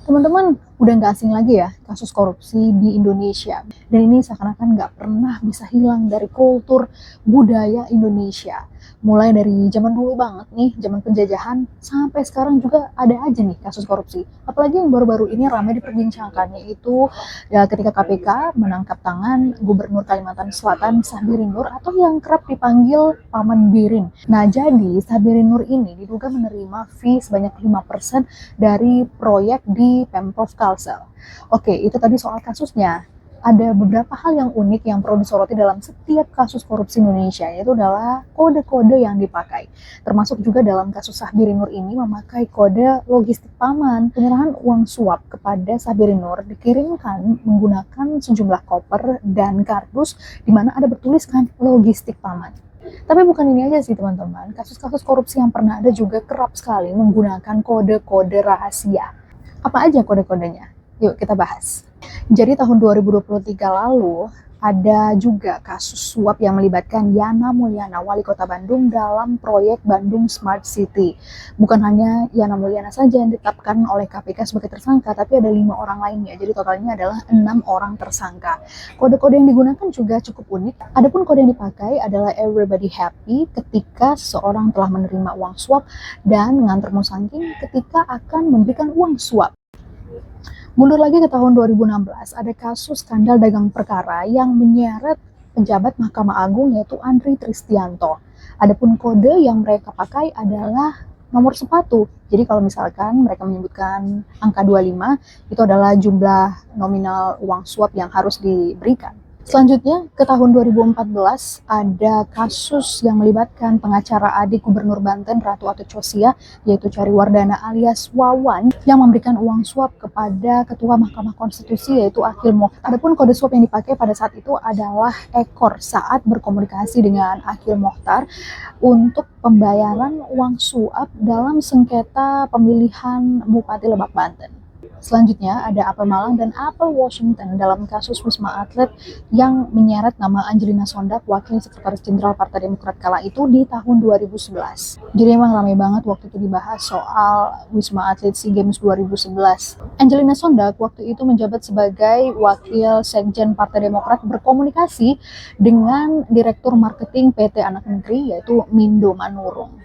Teman-teman, udah nggak asing lagi ya kasus korupsi di Indonesia. Dan ini seakan-akan nggak pernah bisa hilang dari kultur budaya Indonesia. Mulai dari zaman dulu banget nih, zaman penjajahan, sampai sekarang juga ada aja nih kasus korupsi. Apalagi yang baru-baru ini ramai diperbincangkan, yaitu ya ketika KPK menangkap tangan Gubernur Kalimantan Selatan Sahbirin Nur atau yang kerap dipanggil Paman Birin. Nah, jadi Sahbirin Nur ini diduga menerima fee sebanyak 5% dari proyek di Pemprov Kalsel. Oke, itu tadi soal kasusnya. Ada beberapa hal yang unik yang perlu disoroti dalam setiap kasus korupsi Indonesia, yaitu adalah kode-kode yang dipakai. Termasuk juga dalam kasus Sahbirin Nur ini memakai kode logistik paman. Penyerahan uang suap kepada Sahbirin Nur dikirimkan menggunakan sejumlah koper dan kardus di mana ada bertuliskan logistik paman. Tapi bukan ini aja sih teman-teman, kasus-kasus korupsi yang pernah ada juga kerap sekali menggunakan kode-kode rahasia. Apa aja kode-kodenya? Yuk kita bahas. Jadi tahun 2023 lalu ada juga kasus suap yang melibatkan Yana Mulyana, Wali Kota Bandung dalam proyek Bandung Smart City. Bukan hanya Yana Mulyana saja yang ditetapkan oleh KPK sebagai tersangka, tapi ada 5 orang lainnya. Jadi totalnya adalah 6 orang tersangka. Kode-kode yang digunakan juga cukup unik. Adapun kode yang dipakai adalah everybody happy ketika seseorang telah menerima uang suap dan nganter musangking ketika akan memberikan uang suap. Mundur lagi ke tahun 2016, ada kasus skandal dagang perkara yang menyeret penjabat Mahkamah Agung yaitu Andri Tristianto. Adapun kode yang mereka pakai adalah nomor sepatu. Jadi kalau misalkan mereka menyebutkan angka 25, itu adalah jumlah nominal uang suap yang harus diberikan. Selanjutnya, ke tahun 2014 ada kasus yang melibatkan pengacara adik Gubernur Banten Ratu Atut Chosia, yaitu Cariwardana alias Wawan, yang memberikan uang suap kepada Ketua Mahkamah Konstitusi yaitu Akhil Mokhtar. Adapun kode suap yang dipakai pada saat itu adalah ekor saat berkomunikasi dengan Akhil Mokhtar untuk pembayaran uang suap dalam sengketa pemilihan Bupati Lebak Banten. Selanjutnya ada Apple Malang dan Apple Washington dalam kasus Wisma Atlet yang menyeret nama Angelina Sondag, wakil sekretaris jenderal Partai Demokrat kala itu di tahun 2011. Jadi emang ramai banget waktu itu dibahas soal Wisma Atlet SEA Games 2011. Angelina Sondag waktu itu menjabat sebagai wakil sekjen Partai Demokrat berkomunikasi dengan Direktur Marketing PT Anak Negeri yaitu Mindo Manurung.